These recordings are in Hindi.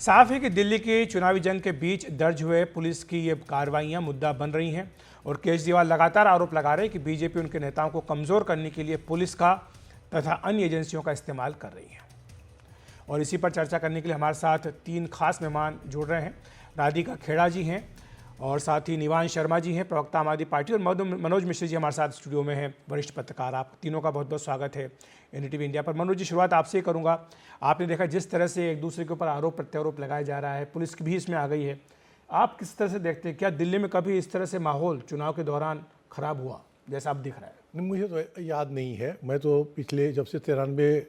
साफ है कि दिल्ली की चुनावी जंग के बीच दर्ज हुए पुलिस की ये कार्रवाइयां मुद्दा बन रही हैं और केजरीवाल लगातार आरोप लगा रहे हैं कि बीजेपी उनके नेताओं को कमज़ोर करने के लिए पुलिस का तथा अन्य एजेंसियों का इस्तेमाल कर रही है। और इसी पर चर्चा करने के लिए हमारे साथ तीन खास मेहमान जुड़ रहे हैं। राधिका खेड़ा जी हैं और साथ ही निवांश शर्मा जी हैं, प्रवक्ता आम आदमी पार्टी, और मनोज मिश्र जी हमारे साथ स्टूडियो में हैं, वरिष्ठ पत्रकार। आप तीनों का बहुत बहुत स्वागत है एनडीटीवी इंडिया पर। मनोज जी, शुरुआत आपसे ही करूंगा। आपने देखा जिस तरह से एक दूसरे के ऊपर आरोप प्रत्यारोप लगाया जा रहा है, पुलिस भी इसमें आ गई है, आप किस तरह से देखते हैं? क्या दिल्ली में कभी इस तरह से माहौल चुनाव के दौरान खराब हुआ जैसा अब दिख रहा है? नहीं, मुझे तो याद नहीं है। मैं तो पिछले जब से 93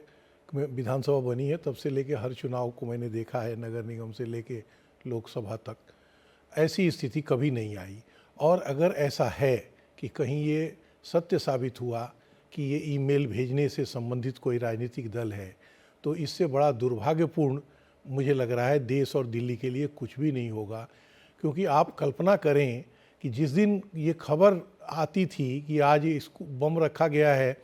में विधानसभा बनी है तब से लेके हर चुनाव को मैंने देखा है, नगर निगम से लेके लोकसभा तक। ऐसी स्थिति कभी नहीं आई। और अगर ऐसा है कि कहीं ये सत्य साबित हुआ कि ये ईमेल भेजने से संबंधित कोई राजनीतिक दल है, तो इससे बड़ा दुर्भाग्यपूर्ण मुझे लग रहा है देश और दिल्ली के लिए कुछ भी नहीं होगा। क्योंकि आप कल्पना करें कि जिस दिन ये खबर आती थी कि आज इसको बम रखा गया है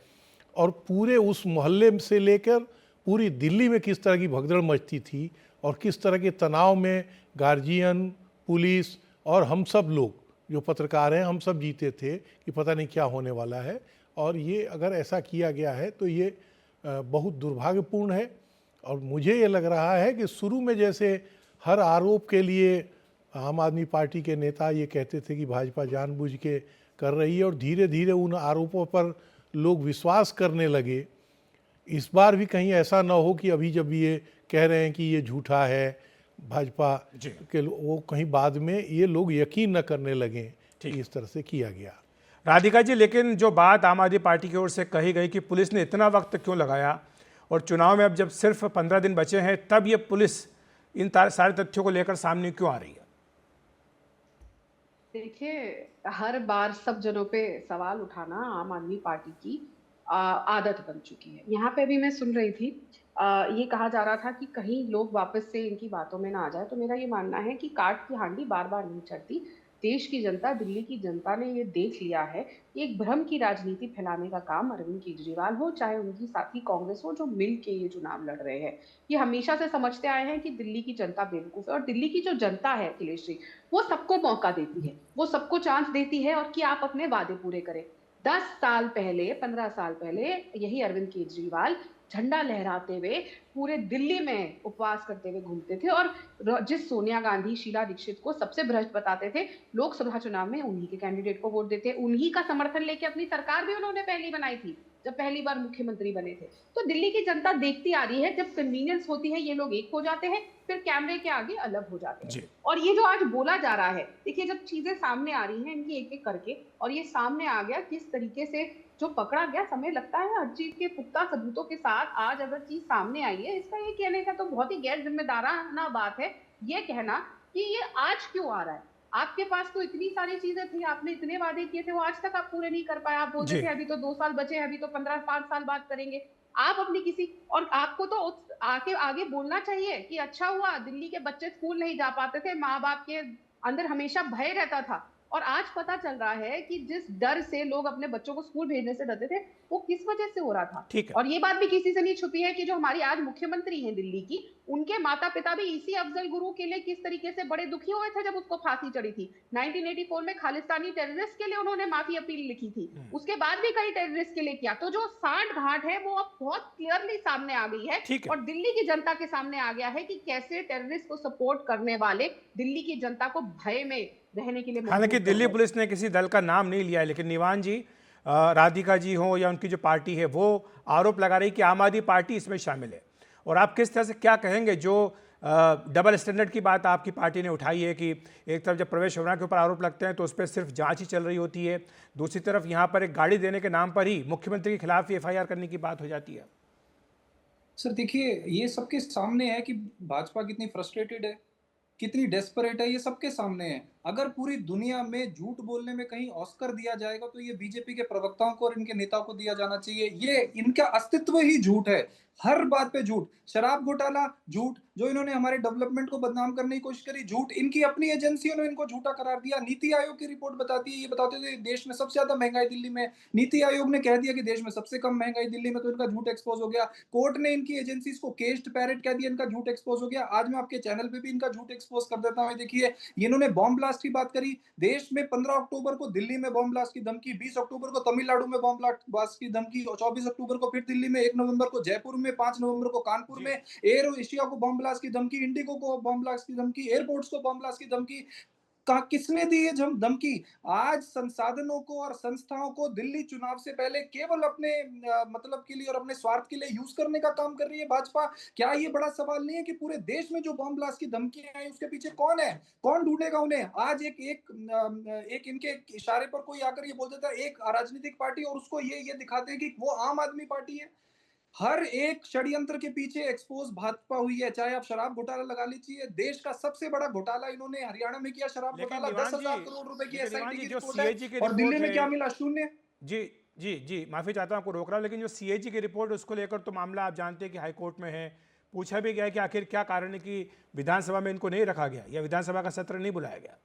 और पूरे उस मोहल्ले से लेकर पूरी दिल्ली में किस तरह की भगदड़ मचती थी और किस तरह के तनाव में गार्जियन, पुलिस और हम सब लोग जो पत्रकार हैं, हम सब जीते थे कि पता नहीं क्या होने वाला है। और ये अगर ऐसा किया गया है तो ये बहुत दुर्भाग्यपूर्ण है। और मुझे ये लग रहा है कि शुरू में जैसे हर आरोप के लिए आम आदमी पार्टी के नेता ये कहते थे कि भाजपा जानबूझ के कर रही है और धीरे धीरे उन आरोपों पर लोग विश्वास करने लगे, इस बार भी कहीं ऐसा ना हो कि अभी जब ये कह रहे हैं कि ये झूठा है भाजपा के, वो कहीं बाद में ये लोग यकीन न करने लगें कि इस तरह से किया गया। राधिका जी, लेकिन जो बात आम आदमी पार्टी की ओर से कही गई कि पुलिस ने इतना वक्त क्यों लगाया, और चुनाव में अब जब सिर्फ 15 दिन बचे हैं तब ये पुलिस इन सारे तथ्यों को लेकर सामने क्यों आ रही है? देखिए, हर बार सब जनों पे सवाल उठाना आम आदमी पार्टी की आदत बन चुकी है। यहाँ पे भी मैं सुन रही थी, ये कहा जा रहा था कि कहीं लोग वापस से इनकी बातों में ना आ जाए। तो मेरा ये मानना है कि काठ की हांडी बार बार नहीं चढ़ती। देश की जनता, दिल्ली की जनता ने ये देख लिया है कि एक भ्रम की राजनीति फैलाने का काम अरविंद केजरीवाल हो, चाहे उनकी साथी कांग्रेस हो, जो मिल के ये चुनाव लड़ रहे हैं। ये हमेशा से समझते आए हैं कि दिल्ली की जनता बेवकूफ है, और दिल्ली की जो जनता है अखिलेश जी, वो सबको मौका देती है, वो सबको चांस देती है, और कि आप अपने वादे पूरे करें। 10 साल पहले, 15 साल पहले यही अरविंद केजरीवाल झंडा लहराते हुए पूरे दिल्ली में उपवास करते हुए घूमते थे, और जिस सोनिया गांधी, शीला दीक्षित को सबसे भ्रष्ट बताते थे, लोकसभा चुनाव में उन्हीं के कैंडिडेट को वोट देते, उन्हीं का समर्थन लेके अपनी सरकार भी उन्होंने पहली बनाई थी जब पहली बार मुख्यमंत्री बने थे। तो दिल्ली की जनता देखती आ रही है, जब कन्वीनियंस होती है ये लोग एक हो जाते हैं, फिर कैमरे के आगे अलग हो जाते हैं। और ये जो आज बोला जा रहा है, देखिए जब चीजें सामने आ रही हैं इनकी एक एक करके, और ये सामने आ गया किस तरीके से जो पकड़ा गया, समय लगता है हर चीज के पुख्ता सबूतों के साथ। आज अगर चीज सामने आई है, इसका ये कहने का तो बहुत ही गैर जिम्मेदाराना बात है ये कहना कि ये आज क्यों आ रहा है। आपके पास तो इतनी सारी चीजें थी, आपने इतने वादे किए थे, वो आज तक आप पूरे नहीं कर पाए। आप बोलते थे अभी तो 2 साल बचे हैं, अभी तो 5 साल बाद करेंगे। आप अपनी किसी, और आपको तो आगे आगे बोलना चाहिए कि अच्छा हुआ दिल्ली के बच्चे स्कूल नहीं जा पाते थे, माँ बाप के अंदर हमेशा भय रहता था, और आज पता चल रहा है कि जिस डर से लोग अपने बच्चों को स्कूल भेजने से डरते थे, वो किस वजह से हो रहा था। और ये बात भी किसी से नहीं छुपी है कि जो हमारी आज मुख्यमंत्री हैं दिल्ली की, उनके माता पिता भी इसी अफजल गुरु के लिए किस तरीके से बड़े दुखी हुए थे जब उसको फांसी चढ़ी थी। 1984 में खालिस्तानी टेररिस्ट के लिए उन्होंने माफी अपील लिखी थी, उसके बाद भी कई टेररिस्ट के लिए किया। तो जो सांठ घाट है वो अब बहुत क्लियरली सामने आ गई है, और दिल्ली की जनता के सामने आ गया है कि कैसे टेररिस्ट को सपोर्ट करने वाले दिल्ली की जनता को भय में रहने के लिए। हालांकि दिल्ली पुलिस ने किसी दल का नाम नहीं लिया है, लेकिन निवान जी, राधिका जी हो या उनकी जो पार्टी है, वो आरोप लगा रही कि आम आदमी पार्टी इसमें शामिल है। और आप किस तरह से क्या कहेंगे जो डबल स्टैंडर्ड की बात आपकी पार्टी ने उठाई है कि एक तरफ जब प्रवेश वर्मा के ऊपर आरोप लगते हैं तो उस पर सिर्फ जांच ही चल रही होती है, दूसरी तरफ यहाँ पर एक गाड़ी देने के नाम पर ही मुख्यमंत्री के खिलाफ एफआईआर करने की बात हो जाती है? सर देखिए, ये सबके सामने है कि भाजपा कितनी फ्रस्ट्रेटेड है, कितनी डेस्परेट है, ये सबके सामने है। अगर पूरी दुनिया में झूठ बोलने में कहीं ऑस्कर दिया जाएगा तो ये बीजेपी के प्रवक्ताओं को और इनके नेताओं को दिया जाना चाहिए। ये इनका अस्तित्व ही झूठ है, हर बात पे झूठ। शराब घोटाला झूठ, जो इन्होंने हमारे डेवलपमेंट को बदनाम करने की कोशिश करी, झूठ इनकी अपनी एजेंसियों ने इनको झूठा करार दिया। नीति आयोग की रिपोर्ट बताती है, ये बताते थे देश में सबसे ज्यादा महंगाई दिल्ली में, नीति आयोग ने कह दिया कि देश में सबसे कम महंगाई दिल्ली में, तो इनका झूठ एक्सपोज हो गया। कोर्ट ने इनकी एजेंसीज को केस्ड पैरेट कह दिया, इनका झूठ एक्सपोज हो गया। आज मैं आपके चैनल पे भी इनका झूठ एक्सपोज कर देता हूँ। देखिए, इन्होंने बॉम्ब ब्लास्ट की बात करी, देश में 15 अक्टूबर को दिल्ली में बॉम्ब ब्लास्ट की धमकी, 20 अक्टूबर को तमिलनाडु में बॉम्ब ब्लास्ट की धमकी, 24 अक्टूबर को फिर दिल्ली में, 1 नवंबर को जयपुर में, 5 नवंबर को कानपुर में, एयर एशिया को बॉम्ब ब्लास्ट की धमकी, इंडिगो को बॉम्ब ब्लास्ट की धमकी, एयरपोर्ट्स को बॉम्ब ब्लास्ट की धमकी। किसने दी है धमकी? आज संसाधनों को और संस्थाओं को दिल्ली चुनाव से पहले केवल अपने मतलब के लिए और अपने स्वार्थ के लिए यूज करने का काम कर रही है भाजपा। क्या ये बड़ा सवाल नहीं है कि पूरे देश में जो बॉम्ब ब्लास्ट की धमकियां आई उसके पीछे कौन है? कौन ढूंढेगा उन्हें? आज एक इनके इशारे पर कोई आकर ये बोल देता है एक राजनीतिक पार्टी, और उसको ये दिखाते हैं कि वो आम आदमी पार्टी है। हर एक षड्यंत्र के पीछे एक्सपोज भाजपा हुई है। चाहे आप शराब घोटाला लगा लीजिए, देश का सबसे बड़ा घोटाला इन्होंने हरियाणा में किया, शराब लेकिन घोटाला, दीवान 10,000 जी, करोड़ रुपए की लेकिन दीवान एसआईटी जी की जो रिपोर्ट है, सीएजी की और दिल्ली रिपोर्ट में क्या है, मिला? शून्य। जी जी जी, माफ़ी चाहता हूं आपको रोक रहा हूं, लेकिन जो सीएजी की रिपोर्ट उसको लेकर तो मामला आप जानते हैं कि हाई कोर्ट में है। पूछा भी गया है कि आखिर क्या कारण है कि विधानसभा में इनको नहीं रखा गया या विधानसभा का सत्र नहीं बुलाया गया।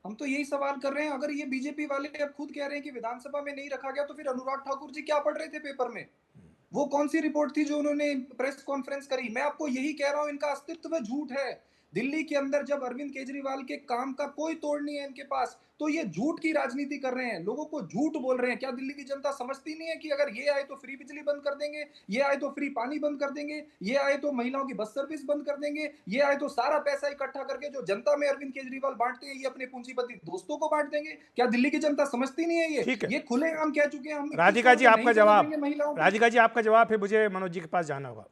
हम तो यही सवाल कर रहे हैं। अगर ये बीजेपी वाले अब खुद कह रहे हैं कि विधानसभा में नहीं रखा गया, तो फिर अनुराग ठाकुर जी क्या पढ़ रहे थे पेपर में? वो कौन सी रिपोर्ट थी जो उन्होंने प्रेस कॉन्फ्रेंस करी? मैं आपको यही कह रहा हूं, इनका अस्तित्व झूठ है। दिल्ली के अंदर जब अरविंद केजरीवाल के काम का कोई तोड़ नहीं है इनके पास, तो ये झूठ की राजनीति कर रहे हैं, लोगों को झूठ बोल रहे हैं। क्या दिल्ली की जनता समझती नहीं है कि अगर ये आए तो फ्री बिजली बंद कर देंगे, ये आए तो फ्री पानी बंद कर देंगे, ये आए तो महिलाओं की बस सर्विस बंद कर देंगे, ये आए तो सारा पैसा इकट्ठा करके जो जनता में अरविंद केजरीवाल बांटते हैं, ये अपने पूंजीपति दोस्तों को बांट देंगे? क्या दिल्ली की जनता समझती नहीं है? ठीक है, ये खुलेआम कह चुके हैं हम। राधिका जी आपका जवाब, महिलाओं को राधिका जी आपका जवाब, फिर मुझे मनोज जी के पास जाना होगा।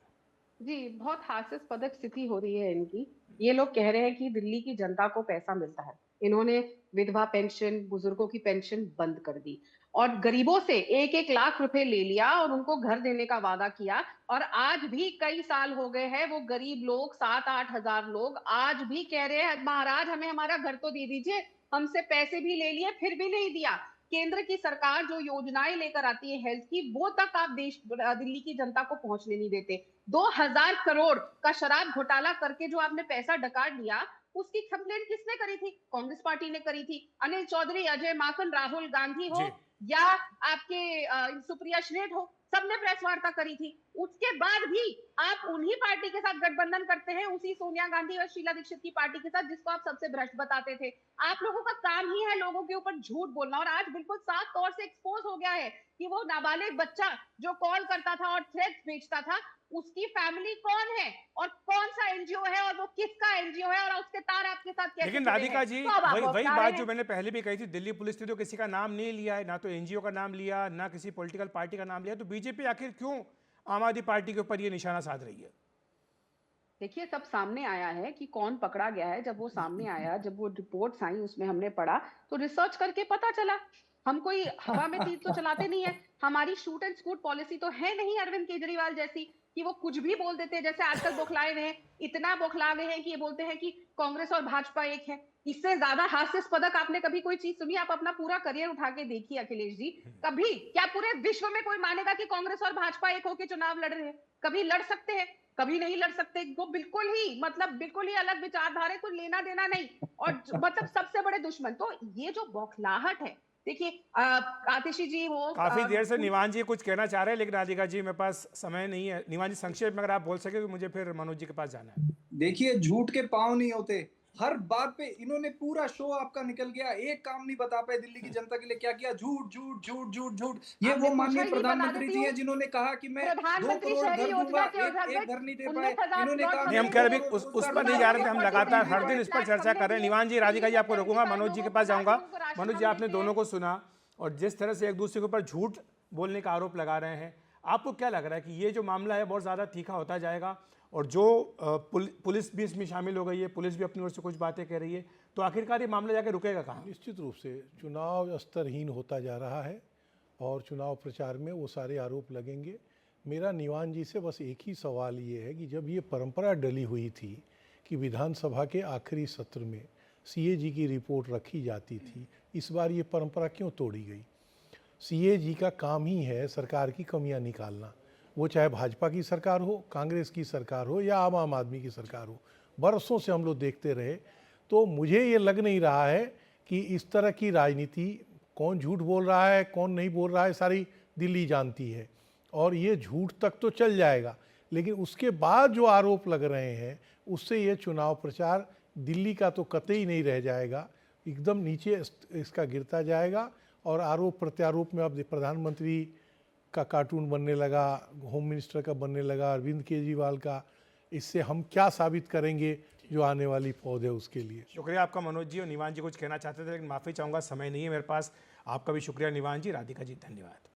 जी, बहुत हास्यास्पद स्थिति हो रही है इनकी। ये लोग कह रहे हैं कि दिल्ली की जनता को पैसा मिलता है। इन्होंने विधवा पेंशन, बुजुर्गों की पेंशन बंद कर दी और गरीबों से 1-1 लाख रुपए ले लिया और उनको घर देने का वादा किया। और आज भी कई साल हो गए हैं, वो गरीब लोग 7-8 हजार लोग आज भी कह रहे हैं महाराज हमें हमारा घर तो दे दीजिए। हमसे पैसे भी ले लिए फिर भी नहीं दिया। केंद्र की सरकार जो योजनाएं लेकर आती है हेल्थ की, वो तक आप दिल्ली की जनता को पहुंचने नहीं देते। 2000 करोड़ का शराब घोटाला करके जो आपने पैसा डकाट लिया, उसकी कंप्लेंट किसने करी थी? कांग्रेस पार्टी ने करी थी। अनिल चौधरी, अजय माकन, राहुल गांधी हो जी, या आपके सुप्रिया श्रेठ हो, सबने प्रेस वार्ता करी थी। उसके बाद भी आप उन्हीं पार्टी के साथ गठबंधन करते हैं, उसी सोनिया गांधी और शीला दीक्षित की पार्टी के साथ, जिसको आप सबसे भ्रष्ट बताते थे। आप लोगों का काम ही है लोगों के ऊपर झूठ बोलना, और आज बिल्कुल साफ तौर से एक्सपोज हो गया है कि वो नाबालिग बच्चा जो कॉल करता था और थ्रेट्स भेजता था, उसकी फैमिली कौन है और कौन सा एनजीओ है और वो किसका एनजीओ है और उसके तार आपके साथ कैसे लेकिन जुड़े राधिका हैं। जी तो अब आप वही बता बात रहे जो हैं। मैंने पहले भी कही थी, दिल्ली पुलिस ने तो किसी का नाम नहीं लिया है, ना तो एनजीओ का नाम लिया, ना किसी पॉलिटिकल पार्टी का नाम लिया, तो बीजेपी आखिर क्यों आम आदमी पार्टी के ऊपर ये निशाना साध रही है? देखिए, सब सामने आया है कि कौन पकड़ा गया है। जब वो सामने आया, जब वो रिपोर्ट्स आई, उसमें हमने पढ़ा, तो रिसर्च करके पता चला। हम कोई हवा में तीर तो चलाते नहीं है। हमारी शूट एंड स्कूट पॉलिसी तो है नहीं अरविंद केजरीवाल जैसी कि वो कुछ भी बोल देते हैं। जैसे आजकल बौखलाए हुए हैं, इतना बौखलाए हुए हैं कि ये बोलते हैं कि कांग्रेस और भाजपा एक है। इससे ज्यादा हास्यास्पदक आपने कभी कोई चीज सुनी? आप अपना पूरा करियर उठा के देखिए अखिलेश जी। कभी क्या पूरे विश्व में कोई मानेगा कि कांग्रेस और भाजपा एक होकर चुनाव लड़ रहे हैं? कभी लड़ सकते हैं, कभी नहीं लड़ सकते। वो बिल्कुल ही मतलब बिल्कुल ही अलग विचारधारा, कुछ लेना देना नहीं, और मतलब सबसे बड़े दुश्मन। तो ये जो बौखलाहट है, देखिए आतिशी जी वो काफी देर से निवान जी कुछ कहना चाह रहे हैं, लेकिन राधिका जी मेरे पास समय नहीं है। निवान जी संक्षेप में अगर आप बोल सके, तो मुझे फिर मनोज जी के पास जाना है। देखिए, झूठ के पांव नहीं होते। हर बात पे इन्होंने पूरा शो आपका निकल गया। एक काम नहीं बता पाए दिल्ली की जनता के लिए क्या किया। झूठ झूठ झूठ झूठ झूठ। ये आपने वो माननीय पूछा ही नहीं, बता प्रधानमंत्री देती जी हूँ। हैं जिन्होंने कहा कि मैं 2 प्रधानमंत्री करोड़ शहरी घर दूंगा, योजना के एक घर नहीं दे पाए। 19,000 इन्होंने कहा नहीं, हम कह रहे उस पर नहीं जा रहे थे, हम लगातार हर दिन इस पर चर्चा कर रहे हैं। निवान जी, राधिका जी आपको रोकूंगा, मनोज जी के पास जाऊंगा। मनोज जी, आपने दोनों को सुना और जिस तरह से एक दूसरे के ऊपर झूठ बोलने का आरोप लगा रहे हैं, आपको क्या लग रहा है कि ये जो मामला है बहुत ज़्यादा तीखा होता जाएगा और जो पुलिस भी इसमें शामिल हो गई है, पुलिस भी अपनी ओर से कुछ बातें कह रही है, तो आखिरकार ये मामला जाके रुकेगा कहाँ? निश्चित रूप से चुनाव स्तरहीन होता जा रहा है और चुनाव प्रचार में वो सारे आरोप लगेंगे। मेरा निवान जी से बस एक ही सवाल ये है कि जब ये परंपरा डली हुई थी कि विधानसभा के आखिरी सत्र में सीएजी की रिपोर्ट रखी जाती थी, इस बार ये परंपरा क्यों तोड़ी गई? सीएजी का काम ही है सरकार की कमियां निकालना। वो चाहे भाजपा की सरकार हो, कांग्रेस की सरकार हो या आम आदमी की सरकार हो, बरसों से हम लोग देखते रहे। तो मुझे ये लग नहीं रहा है कि इस तरह की राजनीति, कौन झूठ बोल रहा है कौन नहीं बोल रहा है सारी दिल्ली जानती है, और ये झूठ तक तो चल जाएगा, लेकिन उसके बाद जो आरोप लग रहे हैं उससे ये चुनाव प्रचार दिल्ली का तो कतई नहीं रह जाएगा, एकदम नीचे इसका गिरता जाएगा। और आरोप प्रत्यारोप में अब प्रधानमंत्री का कार्टून बनने लगा, होम मिनिस्टर का बनने लगा, अरविंद केजरीवाल का। इससे हम क्या साबित करेंगे जो आने वाली पौध है उसके लिए। शुक्रिया आपका मनोज जी। और निवान जी कुछ कहना चाहते थे लेकिन माफ़ी चाहूँगा, समय नहीं है मेरे पास। आपका भी शुक्रिया निवान जी। राधिका जी धन्यवाद।